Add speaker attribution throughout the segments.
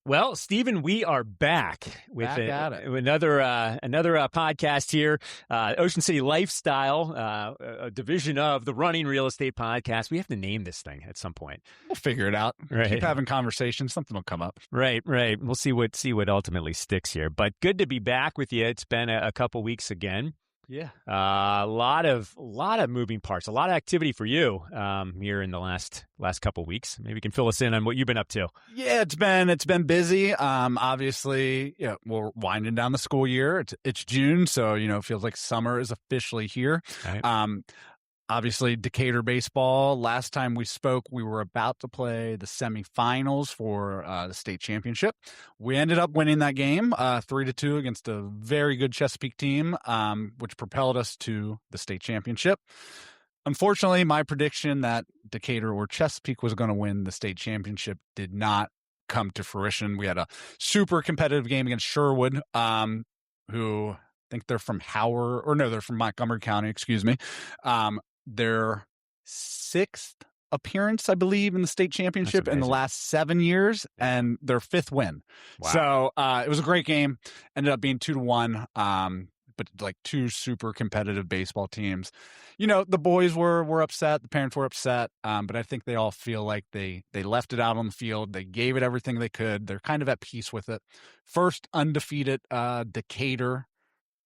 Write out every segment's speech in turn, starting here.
Speaker 1: Well, Stephen, we are back with
Speaker 2: Back at it.
Speaker 1: another podcast here, Ocean City Lifestyle, a division of the Running Real Estate Podcast. We have to name this thing at some point.
Speaker 2: We'll figure it out.
Speaker 1: Right.
Speaker 2: Keep having conversations. Something will come up.
Speaker 1: Right. We'll see what ultimately sticks here. But good to be back with you. It's been a couple weeks again.
Speaker 2: Yeah.
Speaker 1: A lot of moving parts, a lot of activity for you here in the last couple of weeks. Maybe you can fill us in on what you've been up to.
Speaker 2: Yeah, it's been busy. Obviously, we're winding down the school year. It's June, so it feels like summer is officially here.
Speaker 1: Right.
Speaker 2: Obviously, Decatur baseball. Last time we spoke, we were about to play the semifinals for the state championship. We ended up winning that game 3-2 against a very good Chesapeake team, which propelled us to the state championship. Unfortunately, my prediction that Decatur or Chesapeake was going to win the state championship did not come to fruition. We had a super competitive game against Sherwood, who I think they're from they're from Montgomery County, excuse me. Their sixth appearance, I believe, in the state championship in the last 7 years, and their fifth win.
Speaker 1: Wow.
Speaker 2: So it was a great game. Ended up being 2-1. But like two super competitive baseball teams. The boys were upset, the parents were upset, but I think they all feel like they left it out on the field. They gave it everything they could. They're kind of at peace with it. First undefeated Decatur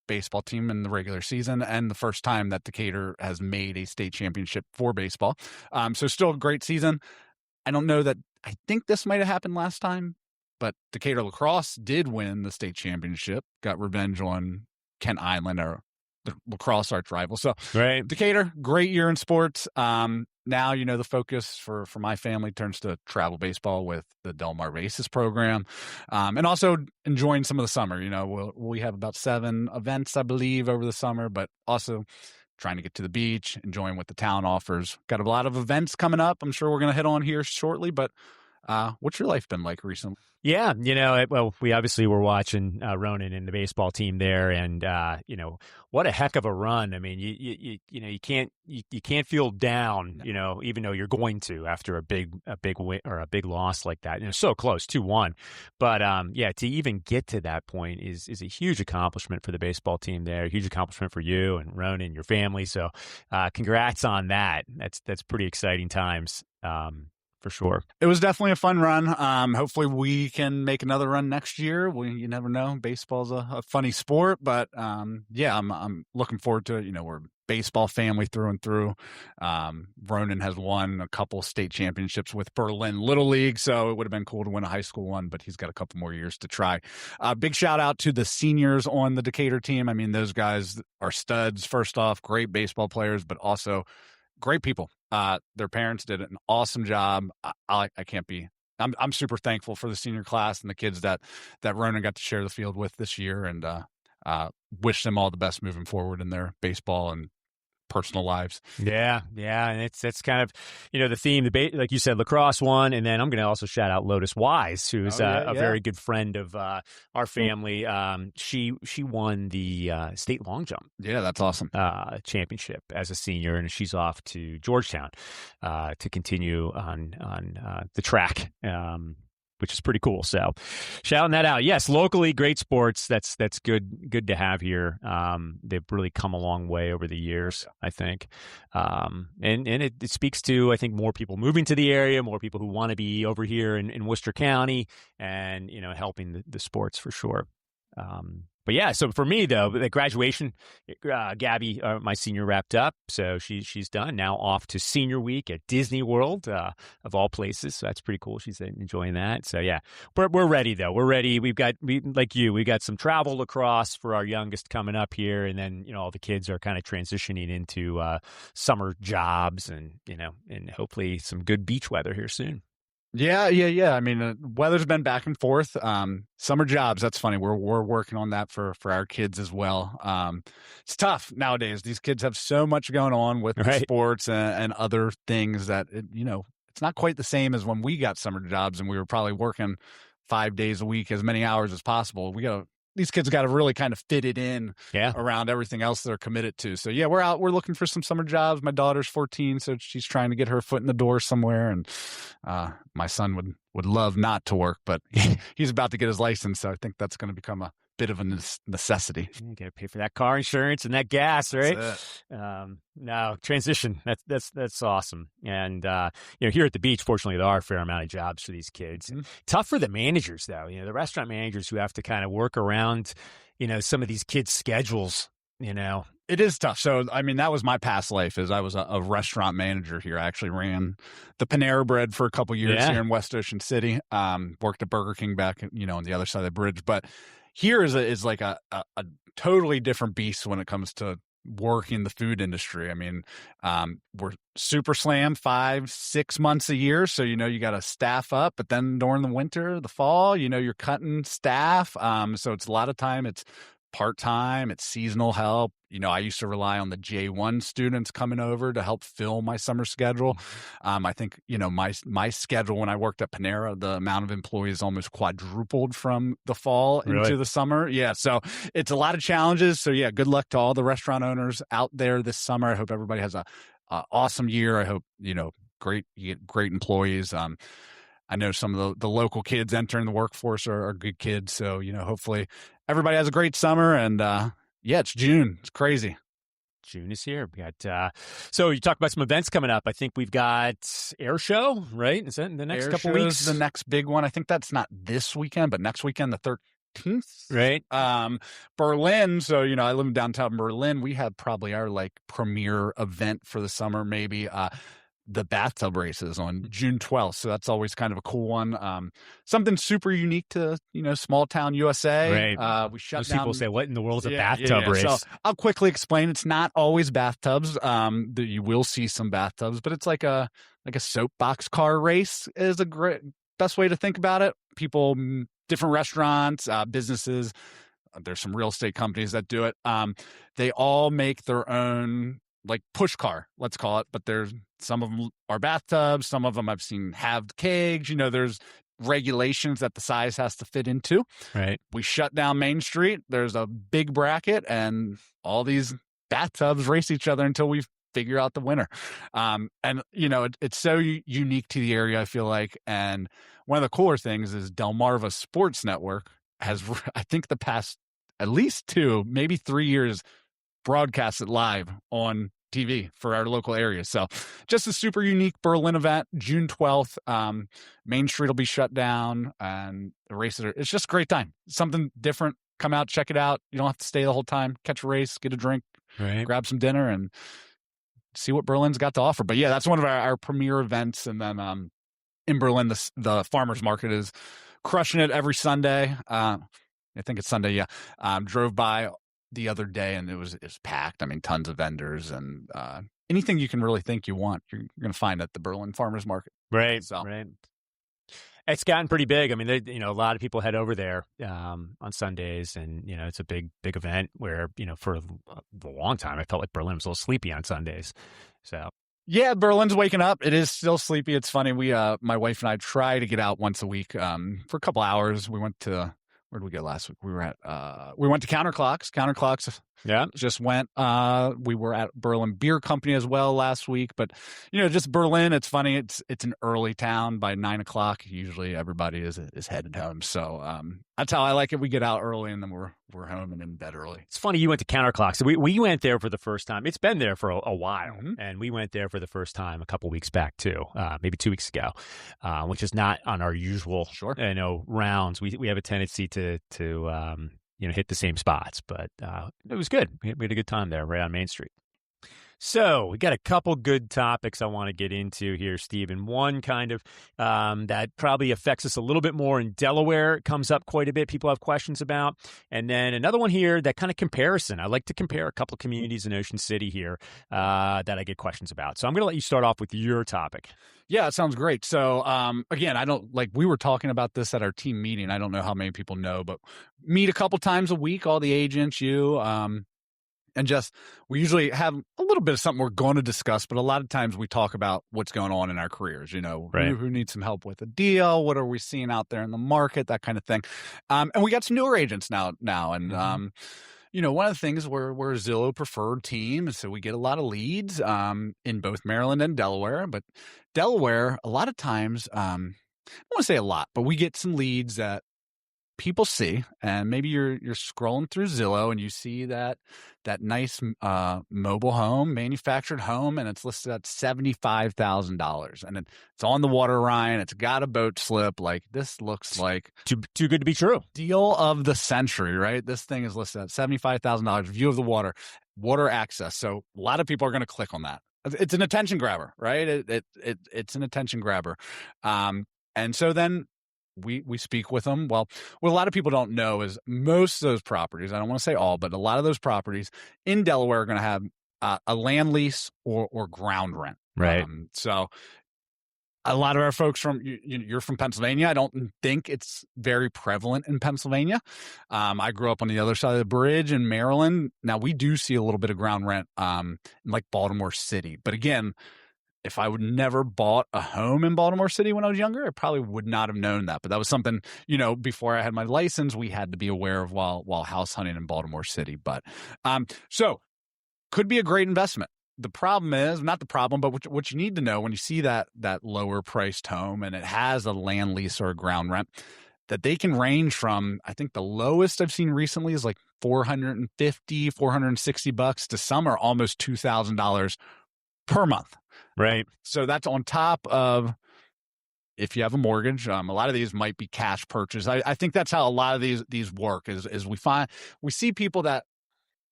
Speaker 2: baseball team in the regular season, and the first time that Decatur has made a state championship for baseball. So still a great season. I think this might have happened last time, but Decatur lacrosse did win the state championship, got revenge on Kent Island, our the lacrosse arch rival. So
Speaker 1: Right.
Speaker 2: Decatur, great year in sports. Now, the focus for my family turns to travel baseball with the Delaware Races program, and also enjoying some of the summer. We have about 7 events, I believe, over the summer, but also trying to get to the beach, enjoying what the town offers. Got a lot of events coming up. I'm sure we're going to hit on here shortly, but what's your life been like recently?
Speaker 1: Yeah, we obviously were watching Ronan and the baseball team there, and what a heck of a run. I mean, you can't feel down, even though you're going to after a big win or a big loss like that. So close, 2-1, but to even get to that point is a huge accomplishment for the baseball team there. A huge accomplishment for you and Ronan, your family. So, congrats on that. That's pretty exciting times. For sure.
Speaker 2: It was definitely a fun run. Hopefully we can make another run next year. You never know. Baseball's a funny sport, but I'm looking forward to it. We're a baseball family through and through. Ronan has won a couple state championships with Berlin Little League, so it would have been cool to win a high school one, but he's got a couple more years to try. Big shout out to the seniors on the Decatur team. I mean, those guys are studs. First off, great baseball players, but also great people. Their parents did an awesome job. I'm super thankful for the senior class and the kids that Ronan got to share the field with this year, and wish them all the best moving forward in their baseball and personal lives.
Speaker 1: Yeah, and it's kind of the theme. Like you said, lacrosse won, and then I'm going to also shout out Lotus Wise, who's a very good friend of our family. She won the state long jump.
Speaker 2: Yeah, that's awesome.
Speaker 1: Championship as a senior, and she's off to Georgetown to continue on the track. Which is pretty cool. So shouting that out. Yes, locally, great sports. That's good to have here. They've really come a long way over the years, I think. And it speaks to, I think, more people moving to the area, more people who want to be over here in Worcester County and, helping the sports for sure. But yeah, so for me though, the graduation, Gabby, my senior, wrapped up, so she's done. Now off to senior week at Disney World, of all places. So that's pretty cool. She's enjoying that. So yeah, we're ready though. We're ready. We've got some travel lacrosse for our youngest coming up here, and then all the kids are kind of transitioning into summer jobs, and and hopefully some good beach weather here soon.
Speaker 2: Yeah. I mean, weather's been back and forth. Summer jobs, that's funny. We're working on that for our kids as well. It's tough nowadays. These kids have so much going on with sports and other things that, it's not quite the same as when we got summer jobs and we were probably working 5 days a week, as many hours as possible. We got to these kids got to really kind of fit it in
Speaker 1: Yeah.
Speaker 2: around everything else they're committed to. So yeah, we're looking for some summer jobs. My daughter's 14, so she's trying to get her foot in the door somewhere. And my son would love not to work, but he's about to get his license, so I think that's going to become a bit of a necessity.
Speaker 1: You got to pay for that car insurance and that gas, right?
Speaker 2: That's
Speaker 1: No, transition. That's awesome. And here at the beach, fortunately, there are a fair amount of jobs for these kids.
Speaker 2: Mm-hmm.
Speaker 1: Tough for the managers, though. The restaurant managers who have to kind of work around, some of these kids' schedules.
Speaker 2: It is tough. So, I mean, that was my past life. Is I was a restaurant manager here. I actually ran the Panera Bread for a couple years here in West Ocean City. Worked at Burger King back, on the other side of the bridge. But here is like a totally different beast when it comes to working the food industry. I mean, we're super slammed 5-6 months a year. So, you got to staff up, but then during the winter, the fall, you're cutting staff. So it's a lot of time. It's part-time, it's seasonal help. I used to rely on the J1 students coming over to help fill my summer schedule. I think, my schedule when I worked at Panera, the amount of employees almost quadrupled from the fall into the summer. Yeah. So it's a lot of challenges. So yeah, good luck to all the restaurant owners out there this summer. I hope everybody has a awesome year. I hope, you get great employees. I know some of the local kids entering the workforce are good kids. So, hopefully everybody has a great summer. And it's June. It's crazy.
Speaker 1: June is here. We got so you talk about some events coming up. I think we've got Air Show, right? Is that in the next couple weeks?
Speaker 2: The next big one. I think that's not this weekend, but next weekend, the 13th.
Speaker 1: Right.
Speaker 2: Berlin. So, I live in downtown Berlin. We have probably our premier event for the summer, maybe. The bathtub races on June 12th. So that's always kind of a cool one. Something super unique to, small town USA.
Speaker 1: Right.
Speaker 2: We shut
Speaker 1: Most
Speaker 2: down.
Speaker 1: People say, what in the world's a bathtub race?
Speaker 2: So I'll quickly explain. It's not always bathtubs. You will see some bathtubs, but it's like a soapbox car race is a great, best way to think about it. People, different restaurants, businesses, there's some real estate companies that do it. They all make their own push car, let's call it, but there's some of them are bathtubs, some of them I've seen halved kegs. There's regulations that the size has to fit into.
Speaker 1: Right.
Speaker 2: We shut down Main Street. There's a big bracket, and all these bathtubs race each other until we figure out the winner. It's so unique to the area, I feel like. And one of the cooler things is Delmarva Sports Network has, I think, the past at least 2, maybe 3 years broadcast it live on TV for our local area. So just a super unique Berlin event, June 12th. Main Street will be shut down, and the races it's just a great time. Something different. Come out, check it out. You don't have to stay the whole time. Catch a race, get a drink, grab some dinner, and see what Berlin's got to offer. But yeah, that's one of our premier events. And then in Berlin, the farmers market is crushing it every Sunday. I think it's Sunday. Yeah. Drove by the other day, and it was packed. I mean, tons of vendors, and anything you can really think you want, you're going to find at the Berlin Farmers Market.
Speaker 1: Right.
Speaker 2: So.
Speaker 1: Right. It's gotten pretty big. I mean, a lot of people head over there on Sundays, and it's a big event where for a long time I felt like Berlin was a little sleepy on Sundays. So
Speaker 2: yeah, Berlin's waking up. It is still sleepy. It's funny. We my wife and I try to get out once a week for a couple hours. We went to. Where did we go last week? We went to Counterclocks. Counterclocks just went. We were at Berlin Beer Company as well last week. But, just Berlin, it's funny. It's an early town. By 9:00, usually everybody is headed home. So that's how I like it. We get out early, and then we're home and in bed early.
Speaker 1: It's funny you went to Counterclocks. We went there for the first time. It's been there for a while, and we went there for the first time a couple weeks back too, maybe 2 weeks ago, which is not on our usual rounds. We have a tendency to hit the same spots, but it was good. We had a good time there right on Main Street. So we got a couple good topics I want to get into here, Steve. And one kind of that probably affects us a little bit more in Delaware. It comes up quite a bit. People have questions about. And then another one here, that kind of comparison. I like to compare a couple of communities in Ocean City here that I get questions about. So I'm going to let you start off with your topic.
Speaker 2: Yeah, it sounds great. So, again, we were talking about this at our team meeting. I don't know how many people know, but meet a couple times a week, all the agents, and And just, we usually have a little bit of something we're going to discuss, but a lot of times we talk about what's going on in our careers,
Speaker 1: Right.
Speaker 2: who needs some help with a deal, what are we seeing out there in the market, that kind of thing. And we got some newer agents now. And, one of the things, we're a Zillow preferred team, so we get a lot of leads in both Maryland and Delaware. But Delaware, a lot of times, I don't want to say a lot, but we get some leads that people see, and maybe you're scrolling through Zillow and you see that nice mobile home, manufactured home, and it's listed at $75,000, and it's on the waterfront. It's got a boat slip. Like, this looks like
Speaker 1: Too good to be true.
Speaker 2: deal of the century, right? This thing is listed at $75,000. View of the water access. So a lot of people are going to click on that. It's an attention grabber, right? It's an attention grabber, and so then we speak with them. Well, what a lot of people don't know is most of those properties, I don't want to say all, but a lot of those properties in Delaware are going to have a land lease or ground rent.
Speaker 1: Right.
Speaker 2: So a lot of our folks you're from Pennsylvania. I don't think it's very prevalent in Pennsylvania. I grew up on the other side of the bridge in Maryland. Now, we do see a little bit of ground rent in like Baltimore City. But again, if I would never bought a home in Baltimore City when I was younger, I probably would not have known that. But that was something, before I had my license, we had to be aware of while house hunting in Baltimore City. But so could be a great investment. The problem is, not the problem, but what you need to know when you see that lower priced home and it has a land lease or a ground rent, that they can range from, I think the lowest I've seen recently is like $450, $460 to some are almost $2,000 per month.
Speaker 1: Right.
Speaker 2: So that's on top of if you have a mortgage. A lot of these might be cash purchase. I think that's how a lot of these work is we see people that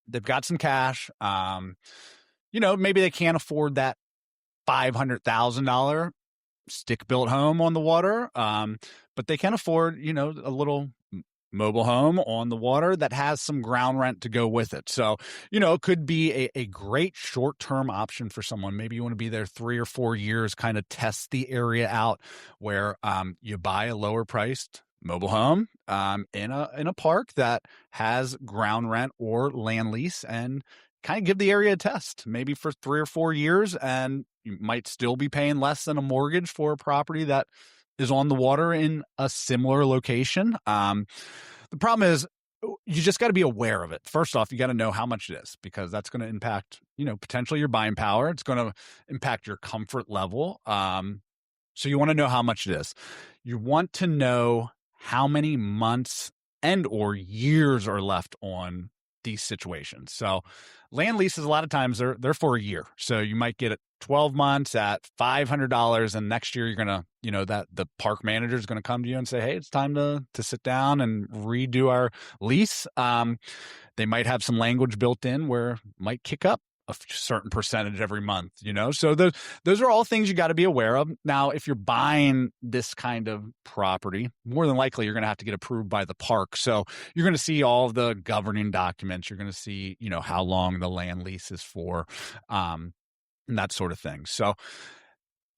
Speaker 2: they've got some cash. Maybe they can't afford that $500,000 stick-built home on the water, but they can afford, a little mobile home on the water that has some ground rent to go with it. So, it could be a great short-term option for someone. Maybe you want to be there 3 or 4 years, kind of test the area out, where you buy a lower-priced mobile home in a park that has ground rent or land lease, and kind of give the area a test, maybe for 3 or 4 years, and you might still be paying less than a mortgage for a property that is on the water in a similar location. The problem is, you just got to be aware of it. First off, you got to know how much it is, because that's going to impact, potentially your buying power. It's going to impact your comfort level. So you want to know how much it is. You want to know how many months and or years are left on these situations. So land leases, a lot of times they're for a year. So you might get it 12 months at $500, and next year you're going to, that the park manager is going to come to you and say, hey, it's time to sit down and redo our lease. They might have some language built in where it might kick up a certain percentage every month, So those are all things you got to be aware of. Now, if you're buying this kind of property, more than likely you're going to have to get approved by the park. So you're going to see all of the governing documents. You're going to see, how long the land lease is for, and that sort of thing. So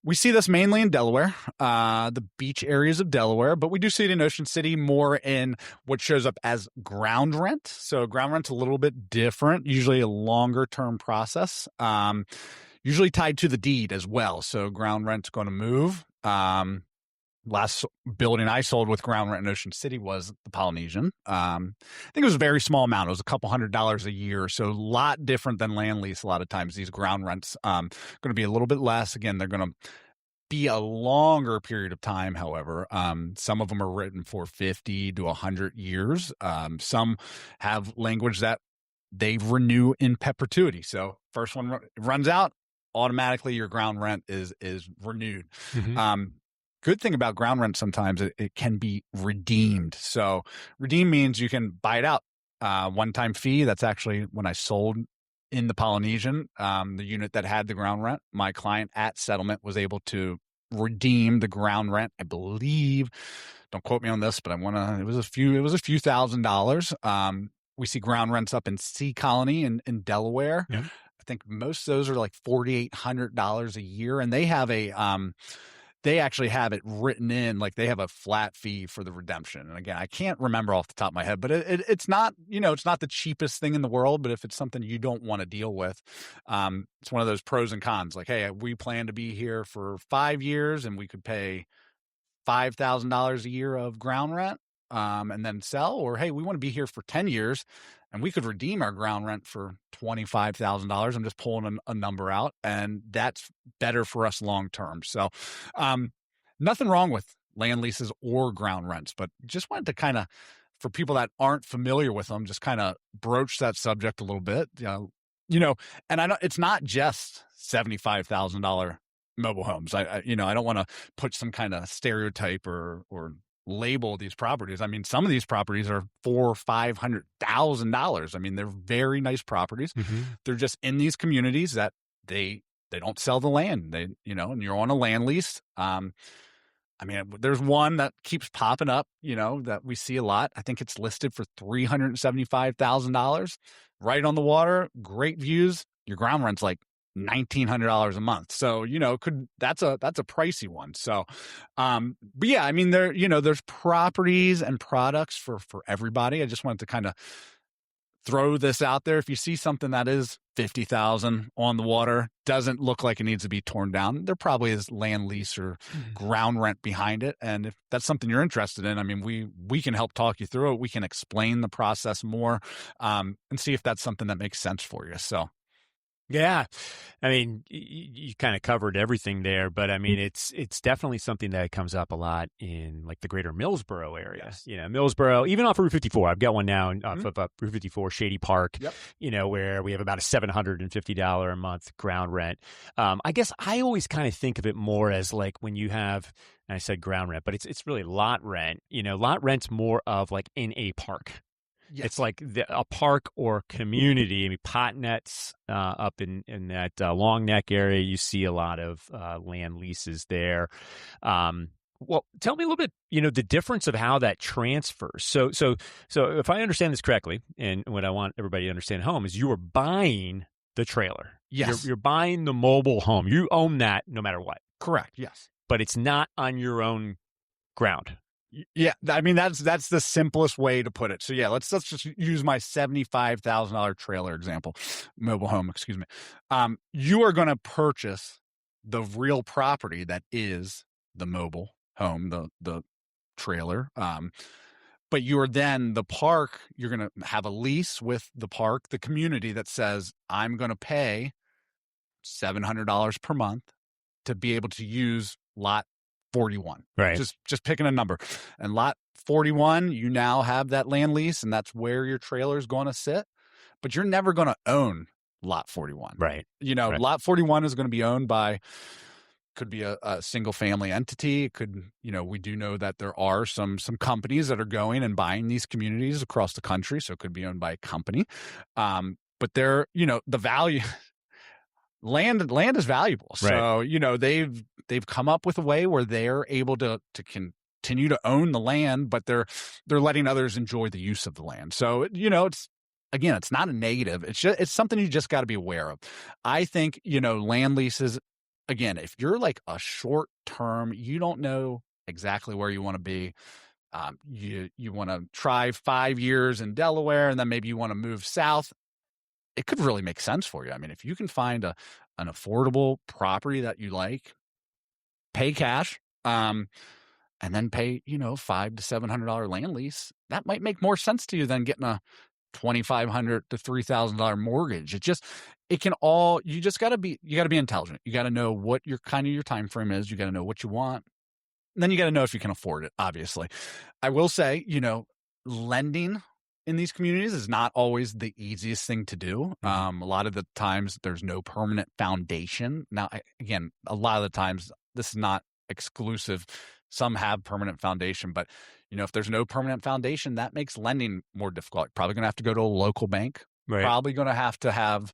Speaker 2: we see this mainly in Delaware, the beach areas of Delaware, but we do see it in Ocean City more in what shows up as ground rent. So ground rent's a little bit different, usually a longer term process, usually tied to the deed as well. So ground rent's going to move. Last building I sold with ground rent in Ocean City was the Polynesian. I think it was a very small amount. It was a couple $100s a year. So a lot different than land lease. A lot of times these ground rents going to be a little bit less. Again, they're going to be a longer period of time. However, some of them are written for 50 to 100 years. Some have language that they renew in perpetuity. So first one runs out, automatically your ground rent is renewed. Mm-hmm. Good thing about ground rent, sometimes it can be redeemed. So redeem means you can buy it out. One-time fee. That's actually when I sold in the Polynesian, the unit that had the ground rent, my client at settlement was able to redeem the ground rent. I believe, don't quote me on this, but it was a few $1,000s. We see ground rents up in Sea Colony in Delaware. Yeah. I think most of those are like $4,800 a year, and they have they actually have it written in, like they have a flat fee for the redemption. And again, I can't remember off the top of my head, but it's not, it's not the cheapest thing in the world, but if it's something you don't want to deal with, it's one of those pros and cons. Like, hey, we plan to be here for 5 years and we could pay $5,000 a year of ground rent, and then sell, or, hey, we want to be here for 10 years and we could redeem our ground rent for $25,000. I'm just pulling a number out, and that's better for us long-term. So, nothing wrong with land leases or ground rents, but just wanted to kind of, for people that aren't familiar with them, just kind of broach that subject a little bit, and I know it's not just $75,000 mobile homes. I don't want to put some kind of stereotype or label these properties. I mean, some of these properties are $400,000-$500,000. I mean, they're very nice properties.
Speaker 1: Mm-hmm.
Speaker 2: They're just in these communities that they don't sell the land. And you're on a land lease. I mean, there's one that keeps popping up, that we see a lot. I think it's listed for $375,000, right on the water, great views. Your ground rent's like $1,900 a month. So, that's a pricey one. So, but yeah, I mean, there's properties and products for everybody. I just wanted to kind of throw this out there. If you see something that is 50,000 on the water, doesn't look like it needs to be torn down, there probably is land lease or ground rent behind it. And if that's something you're interested in, I mean, we can help talk you through it. We can explain the process more, and see if that's something that makes sense for you. So,
Speaker 1: yeah. I mean, you kind of covered everything there, but I mean, it's definitely something that comes up a lot in like the greater Millsboro area.
Speaker 2: Yes.
Speaker 1: Millsboro, even off of Route 54. I've got one now off of Route 54, Shady Park,
Speaker 2: Yep.
Speaker 1: Where we have about a $750 a month ground rent. I guess I always kind of think of it more as like when you have, and I said ground rent, but it's really lot rent. Lot rent's more of like in a park.
Speaker 2: Yes.
Speaker 1: It's like a park or community. I mean, Potnet's up in that Long Neck area, you see a lot of land leases there. Well, tell me a little bit, the difference of how that transfers. So if I understand this correctly, and what I want everybody to understand at home is you are buying the trailer.
Speaker 2: Yes.
Speaker 1: You're buying the mobile home. You own that no matter what.
Speaker 2: Correct. Yes.
Speaker 1: But it's not on your own ground.
Speaker 2: Yeah, I mean, that's the simplest way to put it. So yeah, let's just use my $75,000 trailer example, mobile home, excuse me. You are going to purchase the real property that is the mobile home, the trailer. But you're then the park, you're going to have a lease with the park, the community that says, I'm going to pay $700 per month to be able to use lot 41.
Speaker 1: Right.
Speaker 2: Just picking a number. And lot 41, you now have that land lease, and that's where your trailer is going to sit. But you're never going to own lot 41.
Speaker 1: Right.
Speaker 2: Right. Lot 41 is going to be owned by, could be a single family entity. It could, we do know that there are some companies that are going and buying these communities across the country. So it could be owned by a company. But they're, the value, land is valuable. So, they've come up with a way where they're able to continue to own the land, but they're letting others enjoy the use of the land. So, it's not a negative. It's something you just got to be aware of. I think, land leases, again, if you're like a short term, you don't know exactly where you want to be. You want to try 5 years in Delaware, and then maybe you want to move south. It could really make sense for you. I mean, if you can find an affordable property that you like, pay cash, and then pay, $500 to $700 land lease, that might make more sense to you than getting a $2,500 to $3,000 mortgage. You just gotta be intelligent. You gotta know what your time frame is. You gotta know what you want. And then you gotta know if you can afford it, obviously. I will say, lending in these communities is not always the easiest thing to do. A lot of the times there's no permanent foundation. Now, again, a lot of the times this is not exclusive. Some have permanent foundation, but if there's no permanent foundation, that makes lending more difficult. You're probably going to have to go to a local bank.
Speaker 1: Right.
Speaker 2: Probably going to have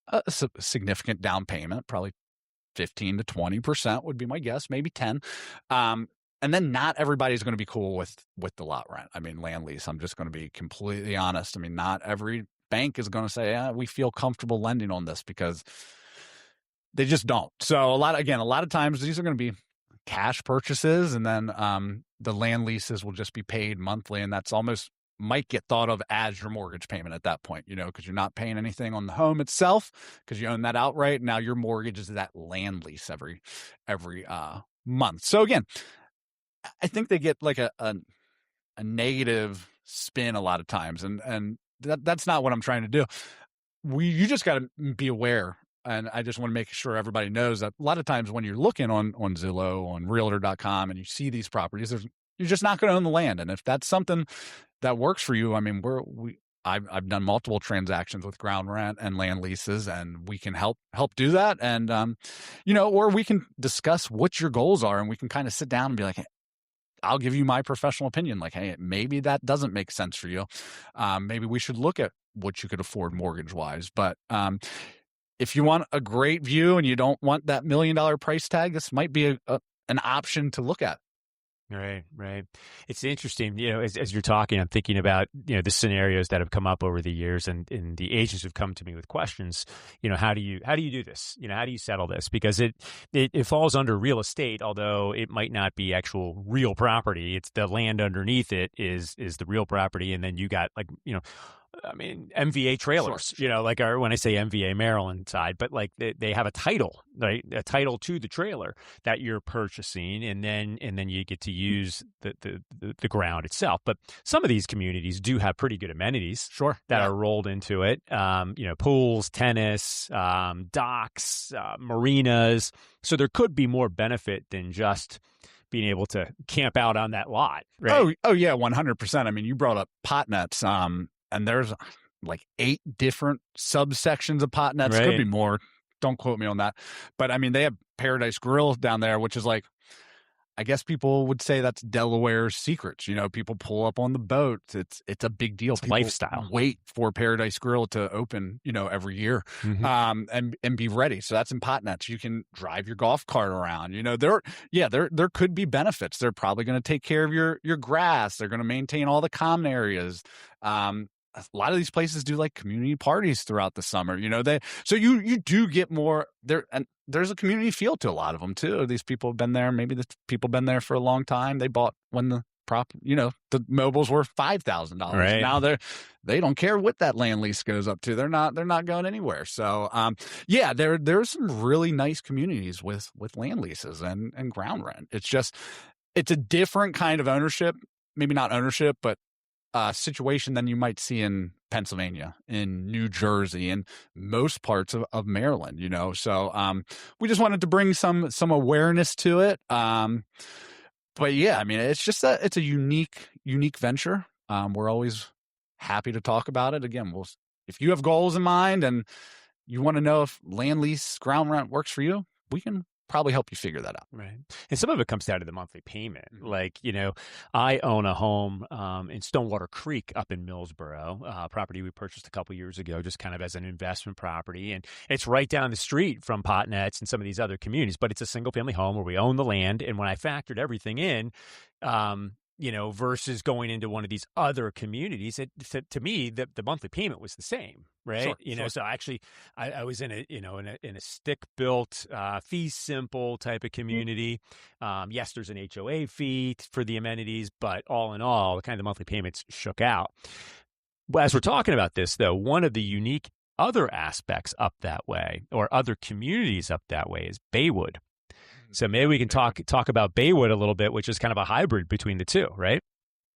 Speaker 2: a significant down payment, probably 15 to 20% would be my guess, maybe 10. And then not everybody's going to be cool with the lot rent. I mean, land lease, I'm just going to be completely honest. I mean, not every bank is going to say, we feel comfortable lending on this, because they just don't. So a lot of times these are going to be cash purchases, and then the land leases will just be paid monthly, and that's almost might get thought of as your mortgage payment at that point, because you're not paying anything on the home itself because you own that outright. Now your mortgage is that land lease every month. So again, I think they get like a negative spin a lot of times, and that's not what I'm trying to do. You just got to be aware. And I just want to make sure everybody knows that a lot of times when you're looking on Zillow, on Realtor.com, and you see these properties, you're just not going to own the land. And if that's something that works for you, I mean, I've done multiple transactions with ground rent and land leases, and we can help do that. And or we can discuss what your goals are, and we can kind of sit down and be like, hey, I'll give you my professional opinion. Like, hey, maybe that doesn't make sense for you. Maybe we should look at what you could afford mortgage wise. But if you want a great view and you don't want that $1 million price tag, this might be an option to look at.
Speaker 1: Right. It's interesting, as you're talking, I'm thinking about, the scenarios that have come up over the years, and the agents have come to me with questions, how do you do this? How do you settle this? Because it falls under real estate, although it might not be actual real property. It's the land underneath it is the real property. And then you got MVA trailers, sure. When I say MVA Maryland side, but like they have a title, right? A title to the trailer that you're purchasing, and then you get to use the ground itself. But some of these communities do have pretty good amenities,
Speaker 2: sure,
Speaker 1: that are rolled into it. Pools, tennis, docks, marinas. So there could be more benefit than just being able to camp out on that lot, right?
Speaker 2: Oh yeah, 100%. I mean, you brought up pot nets. And there's like 8 different subsections of pot nets.
Speaker 1: Right.
Speaker 2: Could be more. Don't quote me on that. But I mean, they have Paradise Grill down there, which is like, I guess people would say that's Delaware's secrets. People pull up on the boat. It's a big deal.
Speaker 1: It's lifestyle.
Speaker 2: Wait for Paradise Grill to open, every year, and be ready. So that's in pot nets. You can drive your golf cart around. There could be benefits. They're probably going to take care of your grass. They're going to maintain all the common areas. A lot of these places do like community parties throughout the summer, so you do get more there, and there's a community feel to a lot of them too. These people have been there. Maybe the people have been there for a long time. They bought when the the mobiles were $5,000.
Speaker 1: Right.
Speaker 2: Now they don't care what that land lease goes up to. They're not going anywhere. So, there's some really nice communities with land leases and ground rent. It's a different kind of ownership, maybe not ownership, but situation than you might see in Pennsylvania, in New Jersey, and most parts of Maryland, So we just wanted to bring some awareness to it. But yeah, I mean, it's just it's a unique venture. We're always happy to talk about it. Again, if you have goals in mind and you want to know if land lease ground rent works for you, we can probably help you figure that out.
Speaker 1: Right. And some of it comes down to the monthly payment. Like, I own a home in Stonewater Creek up in Millsboro, property we purchased a couple years ago, just kind of as an investment property. And it's right down the street from Potnets and some of these other communities, but it's a single family home where we own the land. And when I factored everything in, versus going into one of these other communities, to me, the monthly payment was the same, right?
Speaker 2: Sure.
Speaker 1: So actually, I was in a stick built, fee simple type of community. Yes, there's an HOA fee for the amenities, but all in all, the kind of the monthly payments shook out. Well, as we're talking about this, though, one of the unique other aspects up that way, or other communities up that way, is Baywood. So maybe we can talk about Baywood a little bit, which is kind of a hybrid between the two, right?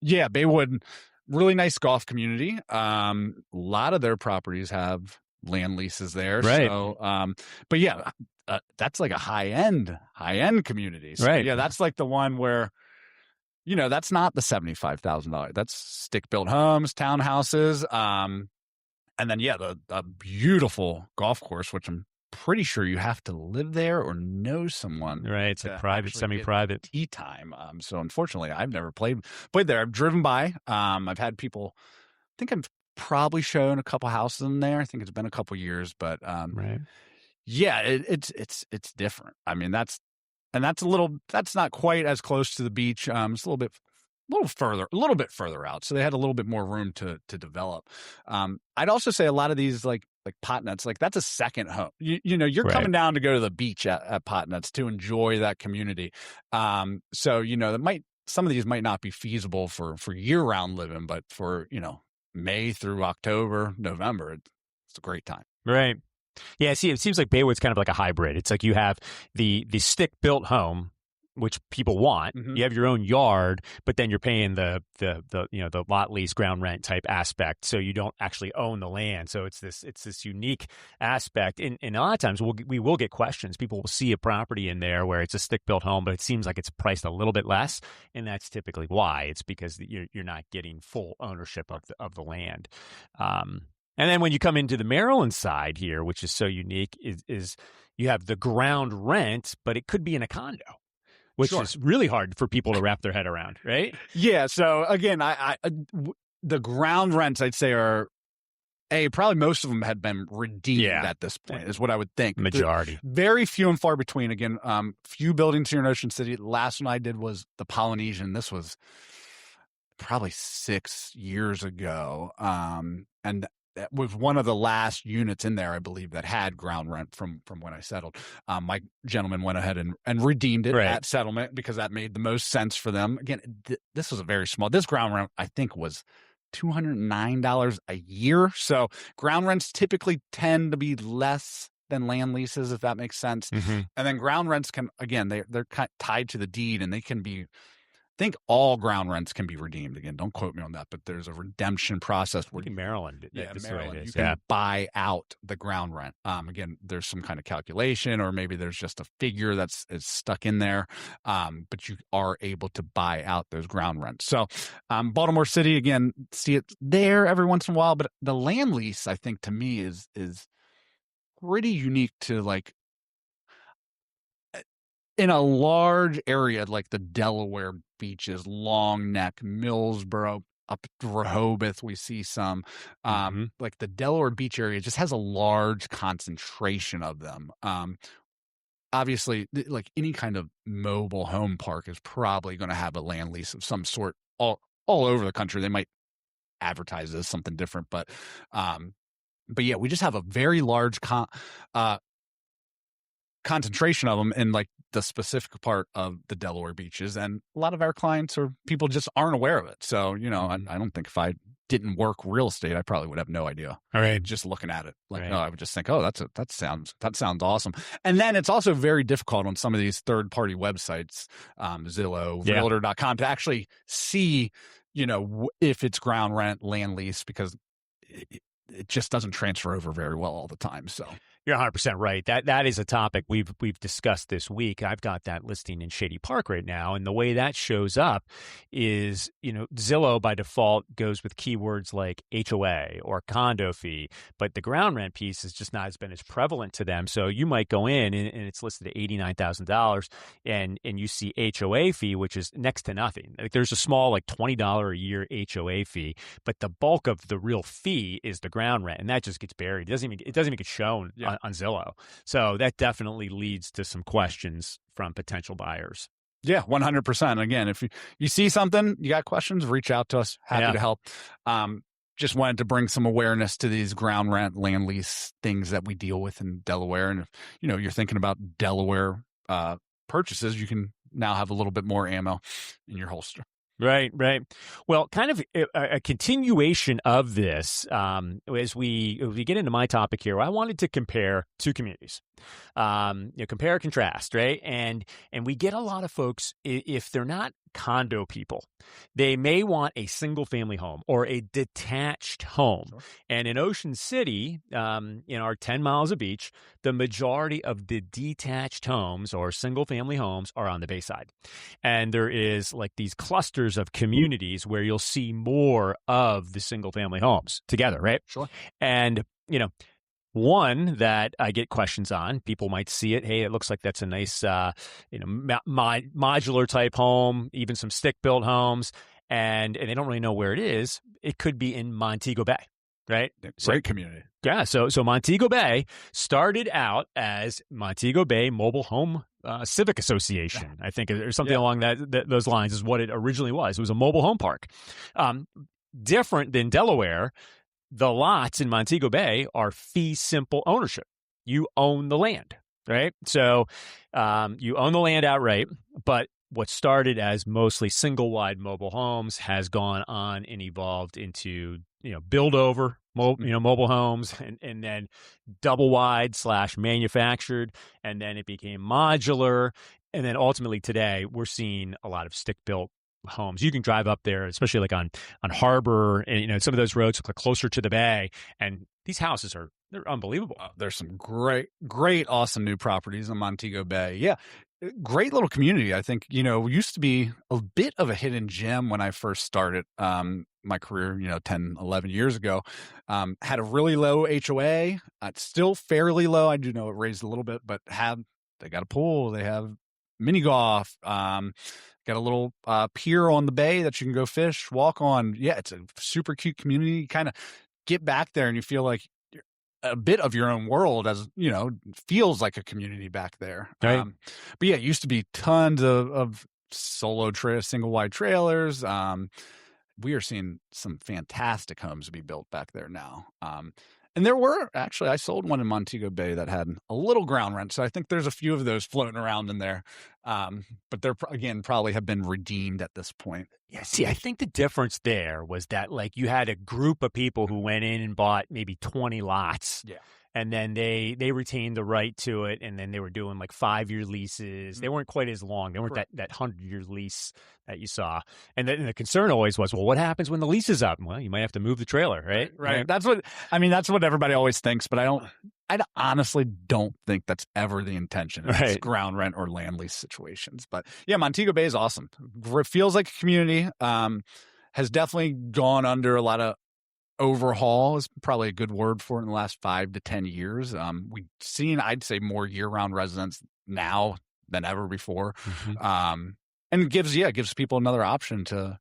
Speaker 2: Yeah, Baywood, really nice golf community. A lot of their properties have land leases there.
Speaker 1: Right.
Speaker 2: So, but yeah, that's like a high end community. So,
Speaker 1: right.
Speaker 2: Yeah, that's like the one where, that's not the $75,000. That's stick built homes, townhouses, and then a beautiful golf course, which I'm pretty sure you have to live there or know someone.
Speaker 1: Right. It's a private, semi-private
Speaker 2: tee time. So unfortunately, I've never played there. I've driven by. I've had people. I think I've probably shown a couple houses in there. I think it's been a couple years, but
Speaker 1: right.
Speaker 2: Yeah, it's different. I mean, that's not quite as close to the beach. It's a little bit further out. So they had a little bit more room to develop. I'd also say a lot of these like like Potnuts, like that's a second home. You're
Speaker 1: Right.
Speaker 2: coming down to go to the beach at Potnuts to enjoy that community. So some of these might not be feasible for year round living, but for May through October, November, it's a great time.
Speaker 1: Right. Yeah, see, it seems like Baywood's kind of like a hybrid. It's like you have the stick-built home, which people want.
Speaker 2: Mm-hmm.
Speaker 1: You have your own yard, but then you're paying the lot lease, ground rent type aspect, so you don't actually own the land. So it's this unique aspect. And a lot of times we will get questions. People will see a property in there where it's a stick-built home, but it seems like it's priced a little bit less, and that's typically why. It's because you're not getting full ownership of the land. And then when you come into the Maryland side here, which is so unique, is you have the ground rent, but it could be in a condo, which
Speaker 2: Sure.
Speaker 1: is really hard for people to wrap their head around, right?
Speaker 2: Yeah. So again, the ground rents, I'd say, are probably most of them had been redeemed at this point, is what I would think.
Speaker 1: Majority.
Speaker 2: Very few and far between. Again, few buildings here in Ocean City. The last one I did was the Polynesian. This was probably 6 years ago. And that was one of the last units in there, I believe, that had ground rent from when I settled. My gentleman went ahead and redeemed it at settlement because that made the most sense for them. Again, this was a very small. This ground rent, I think, was $209 a year. So ground rents typically tend to be less than land leases, if that makes sense.
Speaker 1: Mm-hmm.
Speaker 2: And then ground rents can, again, they're tied to the deed, and they can be. I think all ground rents can be redeemed. Again, don't quote me on that, but there's a redemption process where
Speaker 1: in Maryland,
Speaker 2: you can buy out the ground rent. Again, there's some kind of calculation, or maybe there's just a figure that's stuck in there, but you are able to buy out those ground rents. So, Baltimore City, again, see it there every once in a while, but the land lease, I think, to me is pretty unique to like. In a large area like the Delaware beaches, Long Neck, Millsboro, up Rehoboth, we see some. Like the Delaware beach area just has a large concentration of them. Obviously, like any kind of mobile home park is probably going to have a land lease of some sort all over the country. They might advertise as something different, but yeah, we just have a very large concentration of them in like the specific part of the Delaware beaches, and a lot of our clients or people just aren't aware of it. So I don't think if I didn't work real estate, I probably would have no idea.
Speaker 1: All right,
Speaker 2: just looking at it, I would just think, oh, that sounds awesome. And then it's also very difficult on some of these third party websites, Zillow, Realtor.com, to actually see if it's ground rent, land lease, because it just doesn't transfer over very well all the time. So.
Speaker 1: You're 100% right. That is a topic we've discussed this week. I've got that listing in Shady Park right now, and the way that shows up is, Zillow by default goes with keywords like HOA or condo fee, but the ground rent piece has just not been as prevalent to them. So you might go in and it's listed at $89,000, and you see HOA fee, which is next to nothing. Like there's a small like $20 a year HOA fee, but the bulk of the real fee is the ground rent, and that just gets buried. It doesn't even get shown on Zillow. So that definitely leads to some questions from potential buyers.
Speaker 2: Yeah, 100%. Again, if you see something, you got questions, reach out to us. Happy to help. Just wanted to bring some awareness to these ground rent, land lease things that we deal with in Delaware. And if you're thinking about Delaware purchases, you can now have a little bit more ammo in your holster.
Speaker 1: Right. Well, kind of a continuation of this, as we get into my topic here, I wanted to compare two communities, compare and contrast, right? And we get a lot of folks, if they're not condo people, they may want a single family home or a detached home. Sure. And in Ocean City, in our 10 miles of beach, the majority of the detached homes or single family homes are on the Bayside. And there is like these clusters of communities where you'll see more of the single family homes together, right?
Speaker 2: Sure.
Speaker 1: And, one that I get questions on, people might see it. Hey, it looks like that's a nice, modular type home, even some stick-built homes, and they don't really know where it is. It could be in Montego Bay, right?
Speaker 2: Great community.
Speaker 1: Yeah. So Montego Bay started out as Montego Bay Mobile Home Civic Association, I think, or something along those lines is what it originally was. It was a mobile home park. Different than Delaware. the lots in Montego Bay are fee simple ownership. You own the land, right? So you own the land outright, but what started as mostly single wide mobile homes has gone on and evolved into, build over mobile homes, and then double wide / manufactured, and then it became modular. And then ultimately today we're seeing a lot of stick built homes. You can drive up there, especially like on Harbor, and some of those roads look closer to the bay, and these houses they're unbelievable.
Speaker 2: There's some great, awesome new properties in Montego Bay. Yeah. Great little community. I think, used to be a bit of a hidden gem when I first started my career, 10, 11 years ago. Had a really low HOA. It's still fairly low. I do know it raised a little bit, but they got a pool. They have mini golf. Got a little pier on the bay that you can go fish, walk on. Yeah, it's a super cute community. You kind of get back there and you feel like a bit of your own world, as feels like a community back there.
Speaker 1: Right.
Speaker 2: But yeah, it used to be tons of single wide trailers. We are seeing some fantastic homes be built back there now. And there were actually, I sold one in Montego Bay that had a little ground rent. So I think there's a few of those floating around in there. But they're, again, probably have been redeemed at this point.
Speaker 1: Yeah, see, I think the difference there was that, like, you had a group of people who went in and bought maybe 20 lots.
Speaker 2: Yeah.
Speaker 1: And then they retained the right to it, and then they were doing like 5-year leases. They weren't quite as long. They weren't that 100-year lease that you saw. And then the concern always was, well, what happens when the lease is up? Well, you might have to move the trailer, right?
Speaker 2: Right. That's what everybody always thinks, but I honestly don't think that's ever the intention. It's ground rent or land lease situations. But yeah, Montego Bay is awesome. It feels like a community. Has definitely gone under a lot of overhaul is probably a good word for it in the last 5 to 10 years. We've seen, I'd say, more year-round residents now than ever before. Mm-hmm. And it gives people another option to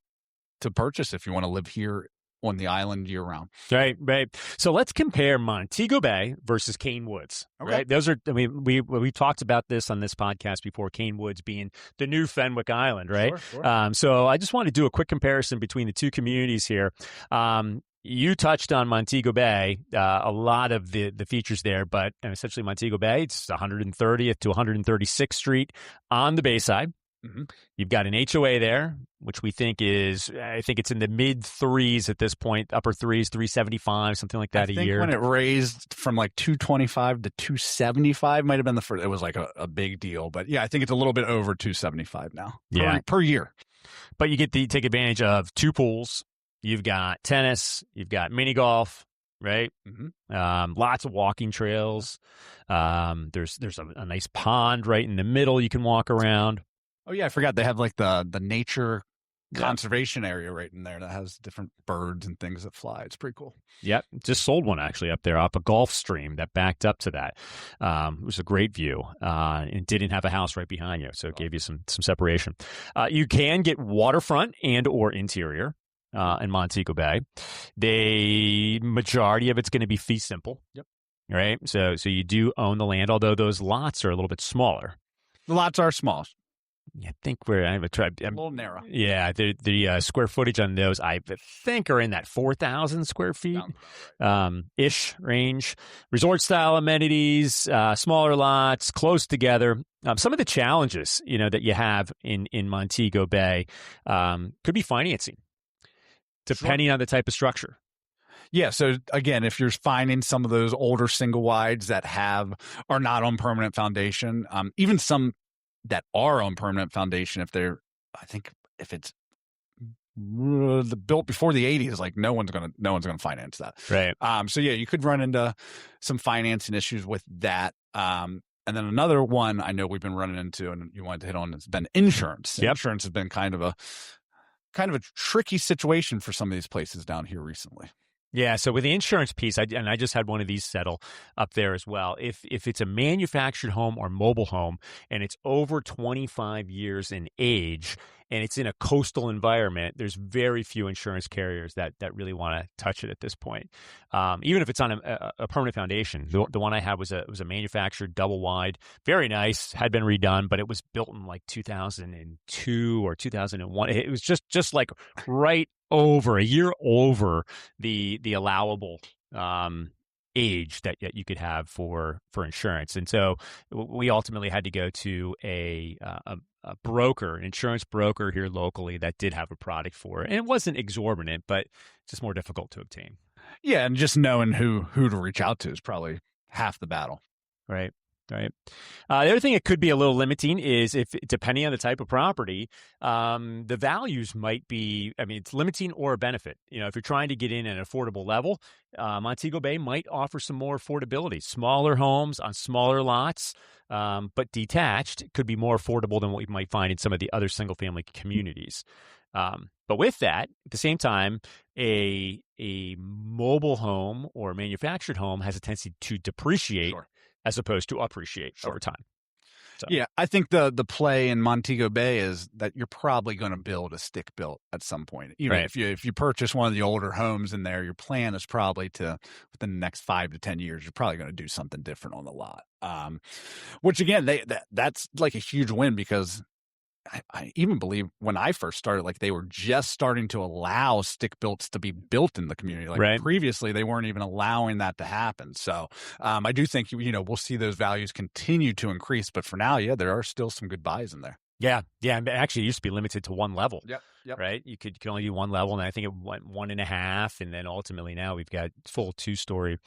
Speaker 2: purchase if you want to live here on the island year-round.
Speaker 1: Right. So let's compare Montego Bay versus Caine Woods. Okay. Right. Those are, we talked about this on this podcast before, Caine Woods being the new Fenwick Island, right? Sure. So I just want to do a quick comparison between the two communities here. You touched on Montego Bay, a lot of the features there, but essentially Montego Bay, it's 130th to 136th Street on the Bayside. Mm-hmm. You've got an HOA there, which I think it's in the mid threes at this point, upper threes, 375, something like that a year.
Speaker 2: When it raised from like 225 to 275 might have been the first. It was like a big deal, but yeah, I think it's a little bit over 275 now per year. But
Speaker 1: you get to take advantage of 2 pools. You've got tennis, you've got mini golf, right? Mm-hmm. Lots of walking trails. There's a nice pond right in the middle you can walk around.
Speaker 2: Oh yeah, I forgot they have like the nature conservation area right in there that has different birds and things that fly. It's pretty cool.
Speaker 1: Yep, just sold one actually up there off a Gulf Stream that backed up to that. It was a great view, and didn't have a house right behind you, so it gave you some separation. You can get waterfront and or interior. In Montego Bay, the majority of it's going to be fee simple.
Speaker 2: Yep.
Speaker 1: Right. So you do own the land, although those lots are a little bit smaller.
Speaker 2: The lots are small.
Speaker 1: I think I have a
Speaker 2: little narrow.
Speaker 1: Yeah, the square footage on those I think are in that 4,000 square feet ish range. Resort style amenities, smaller lots, close together. Some of the challenges that you have in Montego Bay could be financing. Depending on the type of structure.
Speaker 2: Yeah. So again, if you're finding some of those older single wides that are not on permanent foundation, even some that are on permanent foundation, if it's built before the 80s, like no one's gonna finance that.
Speaker 1: Right.
Speaker 2: So yeah, you could run into some financing issues with that. And then another one I know we've been running into, and you wanted to hit on, has been insurance.
Speaker 1: Yep.
Speaker 2: Insurance has been kind of a tricky situation for some of these places down here recently.
Speaker 1: Yeah, so with the insurance piece, I just had one of these settle up there as well. If it's a manufactured home or mobile home and it's over 25 years in age and it's in a coastal environment, there's very few insurance carriers that really want to touch it at this point. Even if it's on a permanent foundation. The one I had was a manufactured double wide, very nice, had been redone, but it was built in like 2002 or 2001. It was just like right over a year over the allowable age that you could have for insurance. And so we ultimately had to go to a broker, an insurance broker here locally that did have a product for it. And it wasn't exorbitant, but it's just more difficult to obtain.
Speaker 2: Yeah, and just knowing who to reach out to is probably half the battle.
Speaker 1: Right. Right. The other thing that could be a little limiting is if, depending on the type of property, the values might be, I mean, it's limiting or a benefit. You know, if you're trying to get in at an affordable level, Montego Bay might offer some more affordability. Smaller homes on smaller lots, but detached could be more affordable than what we might find in some of the other single family communities. But with that, at the same time, a mobile home or manufactured home has a tendency to depreciate. Sure. As opposed to appreciate over time. So.
Speaker 2: Yeah, I think the play in Montego Bay is that you're probably going to build a stick built at some point. Even if you purchase one of the older homes in there, your plan is probably to, within the next 5 to 10 years, you're probably going to do something different on the lot. Which again, that's like a huge win, because I even believe when I first started, like, they were just starting to allow stick builts to be built in the community. Like previously, they weren't even allowing that to happen. So I do think, we'll see those values continue to increase. But for now, there are still some good buys in there.
Speaker 1: Yeah. Yeah. Actually, it used to be limited to one level.
Speaker 2: Yep.
Speaker 1: Right. You could only do one level. And I think it went 1.5. And then ultimately now we've got full 2-story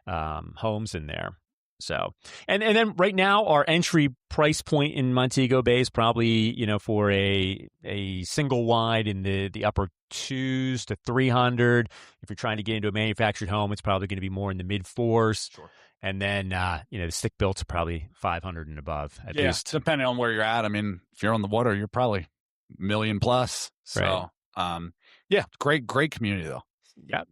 Speaker 1: homes in there. So, and then right now our entry price point in Montego Bay is probably, for a single wide in the upper 2s to 300. If you're trying to get into a manufactured home, it's probably going to be more in the mid 4s. Sure. And then, the stick builts are probably 500 and above at least.
Speaker 2: Depending on where you're at. I mean, if you're on the water, you're probably $1 million plus. So, great community though.
Speaker 1: Yeah.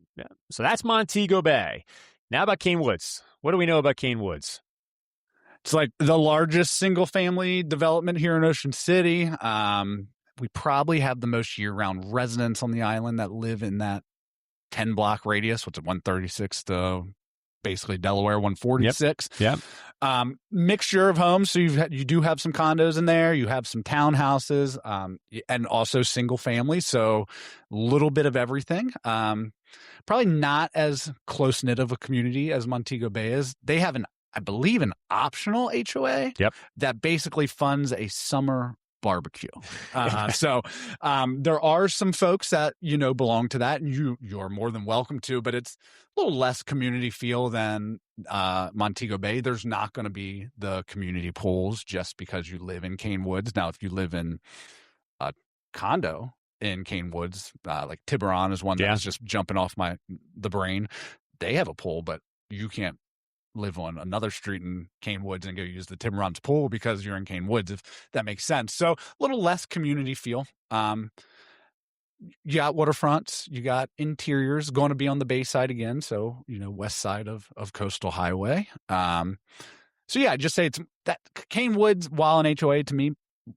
Speaker 1: So that's Montego Bay. Now about Caine Woods. What do we know about Caine Woods?
Speaker 2: It's like the largest single family development here in Ocean City. We probably have the most year-round residents on the island that live in that 10-block radius, which is 136 to basically Delaware 146.
Speaker 1: Yep.
Speaker 2: Mixture of homes. So you do have some condos in there. You have some townhouses, and also single family. So a little bit of everything. Probably not as close-knit of a community as Montego Bay is. They have I believe, an optional HOA that basically funds a summer barbecue. So there are some folks that, belong to that, and you're more than welcome to, but it's a little less community feel than Montego Bay. There's not going to be the community pools just because you live in Caine Woods. Now, if you live in a condo in Caine Woods, like Tiburon is one that's just jumping off the brain. They have a pool, but you can't live on another street in Caine Woods and go use the Tiburon's pool because you're in Caine Woods, if that makes sense. So a little less community feel. You got waterfronts, you got interiors going to be on the bay side again. So, west side of Coastal Highway. So I'd just say it's that Caine Woods, while an HOA to me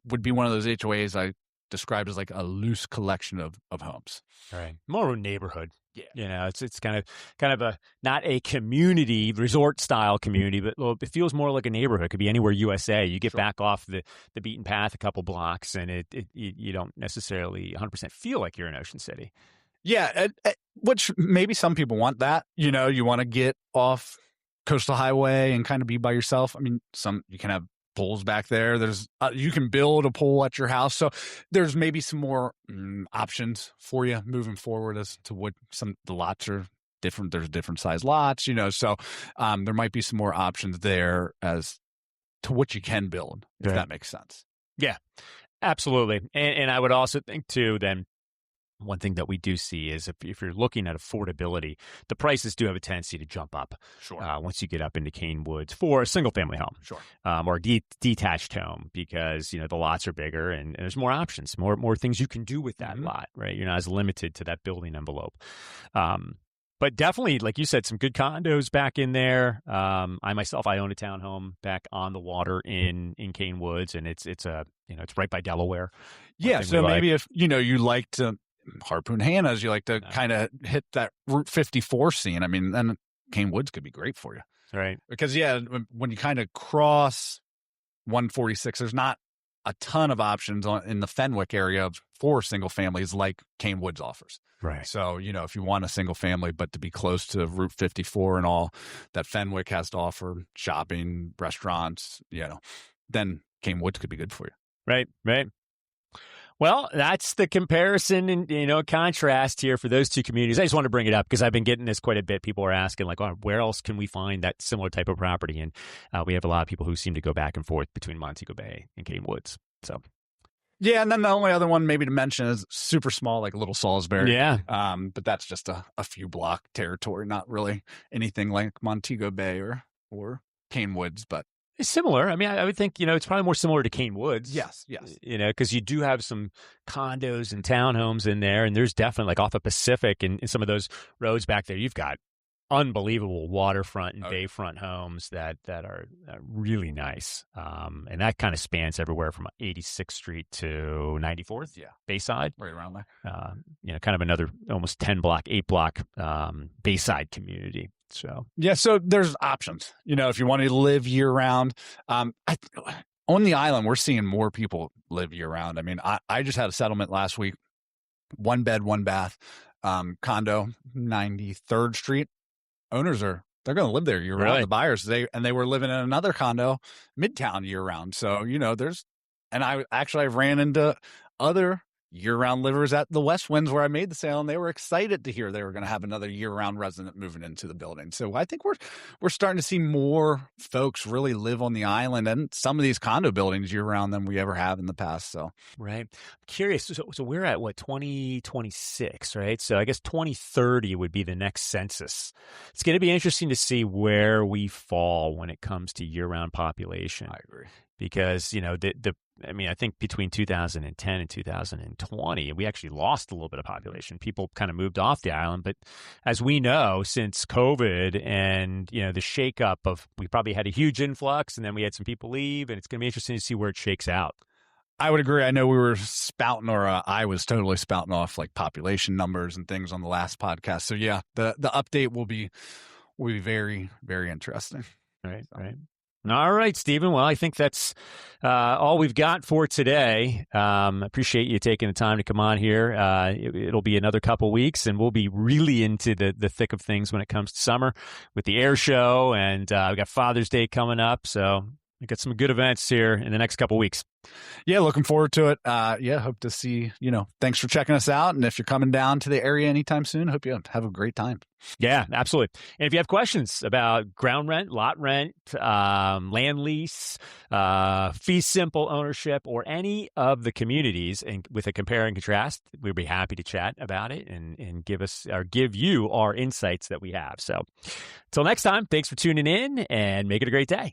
Speaker 2: would be one of those HOAs I described as like a loose collection of homes.
Speaker 1: Right. More of a neighborhood. Yeah. It's kind of a, not a community resort style community, but it feels more like a neighborhood. It could be anywhere USA. You get back off the beaten path a couple blocks, and you don't necessarily 100% feel like you're in Ocean City.
Speaker 2: Yeah. Which maybe some people want that, you want to get off Coastal Highway and kind of be by yourself. I mean, you can have pools back there. There's you can build a pool at your house, so there's maybe some more options for you moving forward as to what the lots are different. There's different size lots, so there might be some more options there as to what you can build, if that makes sense.
Speaker 1: Yeah, absolutely. And I would also think too, then one thing that we do see is if you're looking at affordability, the prices do have a tendency to jump up.
Speaker 2: Sure.
Speaker 1: Once you get up into Caine Woods for a single family home.
Speaker 2: Sure.
Speaker 1: Or a detached home, because the lots are bigger and there's more options, more things you can do with that lot, right? You're not as limited to that building envelope. But definitely, like you said, some good condos back in there. I own a townhome back on the water in Caine Woods, and it's right by Delaware.
Speaker 2: Yeah, so maybe if you like to harpoon Hannah's, you like to kind of hit that Route 54 scene. I mean, then Caine Woods could be great for you,
Speaker 1: right?
Speaker 2: Because when you kind of cross 146, there's not a ton of options in the Fenwick area for single families like Caine Woods offers.
Speaker 1: Right.
Speaker 2: So, if you want a single family, but to be close to Route 54 and all that Fenwick has to offer, shopping, restaurants, then Caine Woods could be good for you.
Speaker 1: Right. Well, that's the comparison and, contrast here for those two communities. I just want to bring it up because I've been getting this quite a bit. People are asking like, oh, where else can we find that similar type of property? And we have a lot of people who seem to go back and forth between Montego Bay and Caine Woods. So.
Speaker 2: Yeah, and then the only other one maybe to mention is super small, like Little Salisbury.
Speaker 1: Yeah.
Speaker 2: But that's just a few block territory, not really anything like Montego Bay or Caine Woods, but
Speaker 1: it's similar. I mean, I would think, it's probably more similar to Caine Woods.
Speaker 2: Yes.
Speaker 1: Because you do have some condos and townhomes in there, and there's definitely like off of Pacific and some of those roads back there, you've got unbelievable waterfront and bayfront homes that are really nice. And that kind of spans everywhere from 86th Street to 94th.
Speaker 2: Yeah.
Speaker 1: Bayside.
Speaker 2: Right around there.
Speaker 1: Kind of another almost 8 block Bayside community. So,
Speaker 2: yeah. So there's options, if you want to live year round. On the island, we're seeing more people live year round. I mean, I just had a settlement last week, 1 bed, 1 bath, condo, 93rd Street. Owners they're going to live there year round.
Speaker 1: Really?
Speaker 2: The buyers, they were living in another condo Midtown year round. So, I've ran into other year round livers at the West Winds where I made the sale, and they were excited to hear they were going to have another year round resident moving into the building. So I think we're starting to see more folks really live on the island and some of these condo buildings year round than we ever have in the past. So,
Speaker 1: right. I'm curious. So we're at 2026, right? So I guess 2030 would be the next census. It's going to be interesting to see where we fall when it comes to year round population.
Speaker 2: I agree.
Speaker 1: Because, I think between 2010 and 2020, we actually lost a little bit of population. People kind of moved off the island. But as we know, since COVID and, the shakeup we probably had a huge influx and then we had some people leave, and it's going to be interesting to see where it shakes out.
Speaker 2: I would agree. I know we were spouting, or I was totally spouting off like population numbers and things on the last podcast. So yeah, the update will be very, very interesting.
Speaker 1: Right. All right, Stephen. Well, I think that's all we've got for today. Appreciate you taking the time to come on here. It'll be another couple weeks, and we'll be really into the thick of things when it comes to summer with the air show, and we got Father's Day coming up. So we got some good events here in the next couple weeks.
Speaker 2: Yeah, looking forward to it. Hope to see, thanks for checking us out. And if you're coming down to the area anytime soon, hope you have a great time.
Speaker 1: Yeah, absolutely. And if you have questions about ground rent, lot rent, land lease, fee simple ownership, or any of the communities, and with a compare and contrast, we'd be happy to chat about it and give you our insights that we have. So until next time, thanks for tuning in and make it a great day.